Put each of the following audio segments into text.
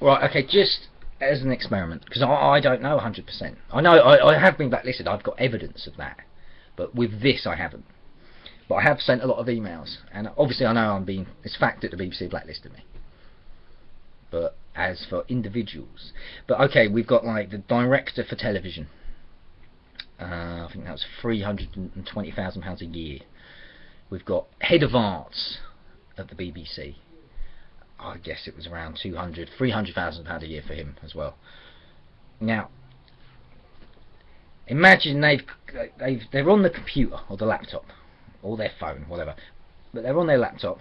Right, okay, just as an experiment, because I don't know 100%. I know I have been blacklisted, I've got evidence of that. But with this I haven't. But I have sent a lot of emails, and obviously I know it's fact that the BBC blacklisted me. But as for individuals, but okay, we've got like the director for television. I think that was £320,000 a year. We've got head of arts at the BBC. I guess it was around £300,000 a year for him as well. Now, imagine they're on the computer or the laptop or their phone, whatever, but they're on their laptop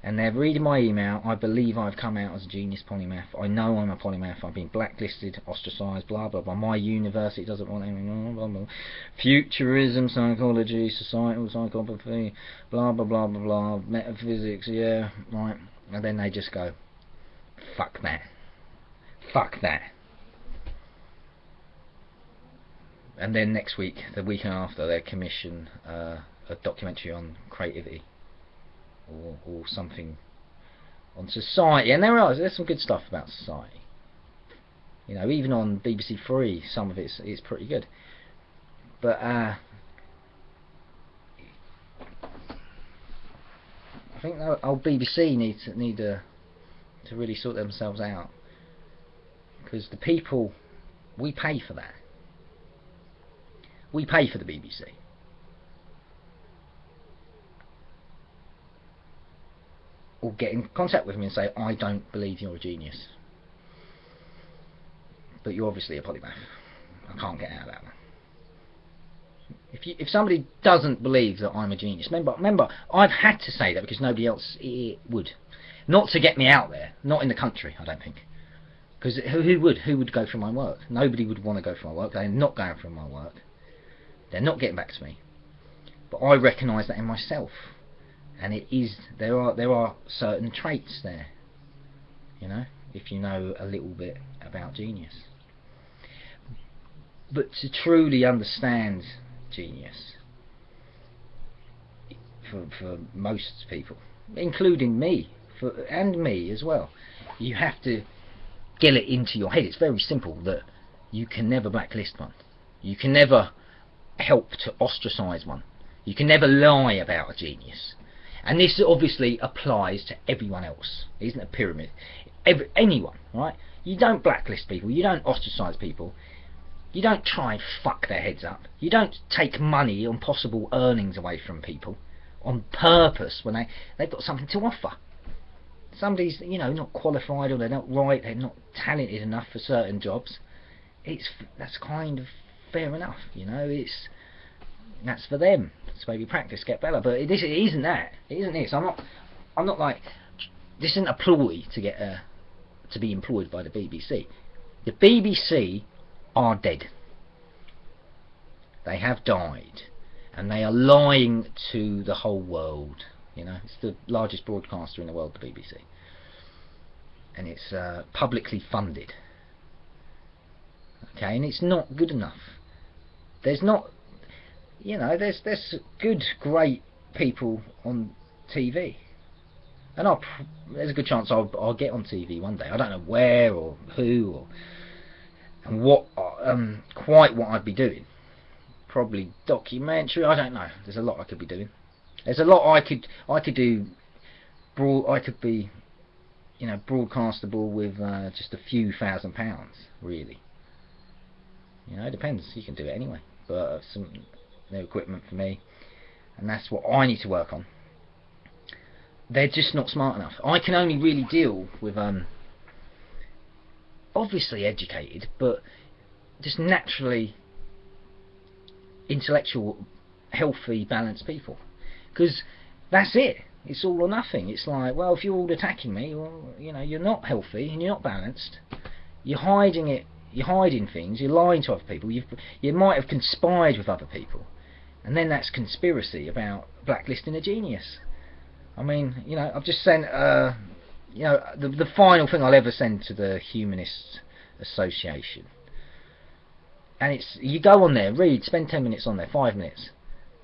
and they're reading my email. I believe I've come out as a genius polymath. I know I'm a polymath. I've been blacklisted, ostracised, blah blah blah. My university doesn't want anything. Blah, blah, blah. Futurism, psychology, societal psychopathy, blah blah blah blah blah. Metaphysics, yeah, right. And then they just go, fuck that, fuck that. And then next week, the week after, they commission a documentary on creativity or something on society. And there's some good stuff about society. You know, even on BBC Three, some of it's pretty good. But I think the old BBC need to really sort themselves out, because the people, we pay for that. We pay for the BBC. Or get in contact with me and say, I don't believe you're a genius, but you're obviously a polymath. I can't get out of that one. If somebody doesn't believe that I'm a genius, remember, I've had to say that because nobody else would. Not to get me out there, not in the country, I don't think. Because who would go through my work? Nobody would want to go through my work. They're not going through my work. They're not getting back to me. But I recognise that in myself. And there are certain traits there, you know, if you know a little bit about genius. But to truly understand genius, for most people, including me, and me as well, you have to get it into your head. It's very simple that you can never blacklist one. You can never help to ostracise one. You can never lie about a genius. And this obviously applies to everyone else. It isn't a pyramid. Anyone, right? You don't blacklist people. You don't ostracise people. You don't try and fuck their heads up. You don't take money on possible earnings away from people on purpose when they've got something to offer. Somebody's, you know, not qualified, or they're not right, they're not talented enough for certain jobs. That's kind of fair enough, you know. That's for them. It's maybe practice, get better. But it isn't that. It isn't this. I'm not like, this isn't a ploy to get to be employed by the BBC. The BBC are dead. They have died, and they are lying to the whole world. You know, it's the largest broadcaster in the world, the BBC, and it's publicly funded. Okay, and it's not good enough. There's not, you know, there's good, great people on TV, and there's a good chance I'll get on TV one day. I don't know where or who and what, quite what I'd be doing. Probably documentary. I don't know. There's a lot I could be doing. There's a lot I could do. I could be, you know, broadcastable with just a few £1,000s, really. You know, it depends. You can do it anyway, but some new equipment for me, and that's what I need to work on. They're just not smart enough. I can only really deal with obviously educated, but just naturally intellectual, healthy, balanced people. Because that's it. It's all or nothing. It's like, well, if you're all attacking me, well, you know, you're not healthy and you're not balanced. You're hiding it. You're hiding things. You're lying to other people. You might have conspired with other people, and then that's conspiracy about blacklisting a genius. I mean, you know, I've just sent, you know, the final thing I'll ever send to the Humanist Association, and it's, you go on there, read, spend 10 minutes on there, 5 minutes.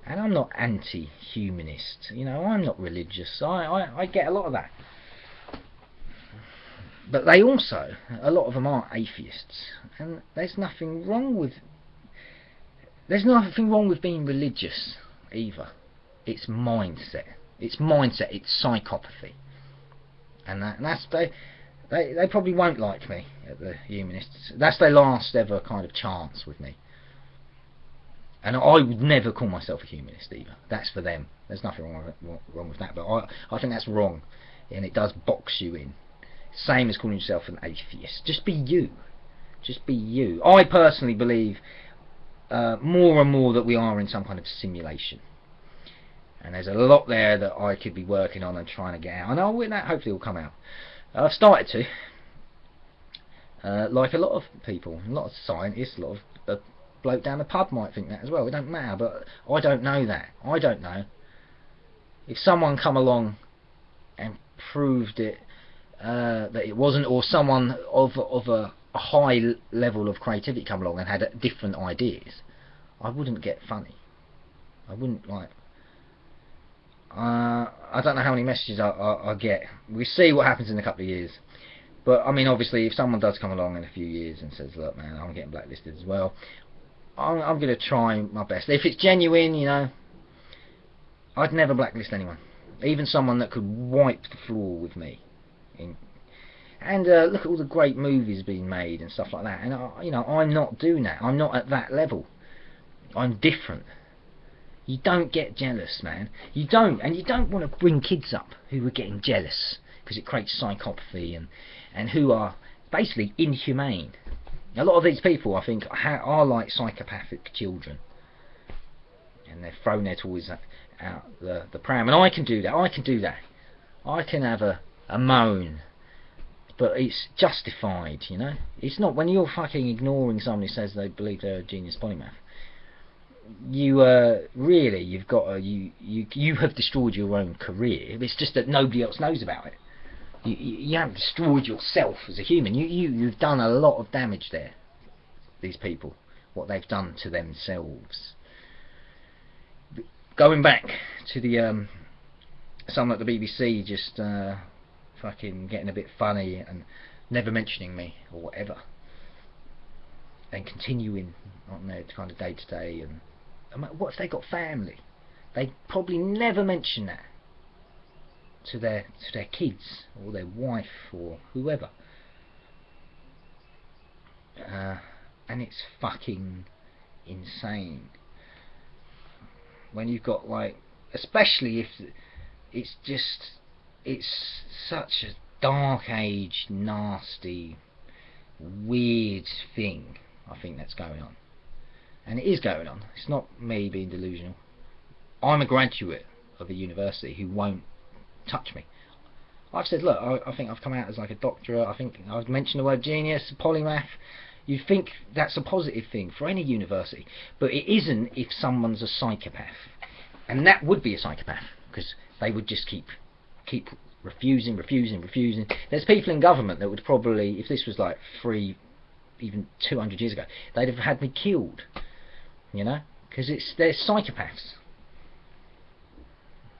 And I'm not anti-humanist, you know, I'm not religious. I get a lot of that. But they also, a lot of them are atheists, and there's nothing wrong with being religious either. It's mindset. It's mindset. It's psychopathy, and that's they probably won't like me at the Humanists. That's their last ever kind of chance with me. And I would never call myself a humanist either. That's for them. There's nothing wrong with that. But I think that's wrong, and it does box you in. Same as calling yourself an atheist. Just be you. Just be you. I personally believe more and more that we are in some kind of simulation. And there's a lot there that I could be working on and trying to get out. And that hopefully will come out. I've started to. Like a lot of people, a lot of scientists, a lot of bloke down the pub might think that as well. It don't matter, but I don't know that. I don't know. If someone come along and proved it, that it wasn't, or someone of a high level of creativity come along and had different ideas, I wouldn't get funny. I wouldn't like. I don't know how many messages I get. We see what happens in a couple of years. But I mean, obviously, if someone does come along in a few years and says, "Look, man, I'm getting blacklisted as well," I'm going to try my best. If it's genuine, you know, I'd never blacklist anyone, even someone that could wipe the floor with me. And look at all the great movies being made and stuff like that. And you know, I'm not doing that. I'm not at that level. I'm different. You don't get jealous, man. You don't, and you don't want to bring kids up who are getting jealous because it creates psychopathy and who are basically inhumane. A lot of these people, I think, are like psychopathic children, and they're throwing their toys out the pram. And I can do that. I can do that. I can have a moan, but it's justified, you know. It's not when you're fucking ignoring someone who says they believe they're a genius polymath. You really, you've got you have destroyed your own career. It's just that nobody else knows about it. You haven't destroyed yourself as a human. You've done a lot of damage there. These people, what they've done to themselves. Going back to the someone at the BBC just fucking getting a bit funny and never mentioning me or whatever, and continuing on their kind of day to day. And what if they got family? They probably never mention that to their kids or their wife or whoever. And it's fucking insane when you've got, like, especially if it's such a dark age, nasty, weird thing, I think, that's going on. And it is going on. It's not me being delusional. I'm a graduate of a university who won't touch me. I've said, look, I think I've come out as like a doctorate. I think I've mentioned the word genius, polymath. You think that's a positive thing for any university, but it isn't if someone's a psychopath. And that would be a psychopath, because they would just keep refusing. There's people in government that would probably, if this was like even 200 years ago, they'd have had me killed, you know, because they're psychopaths.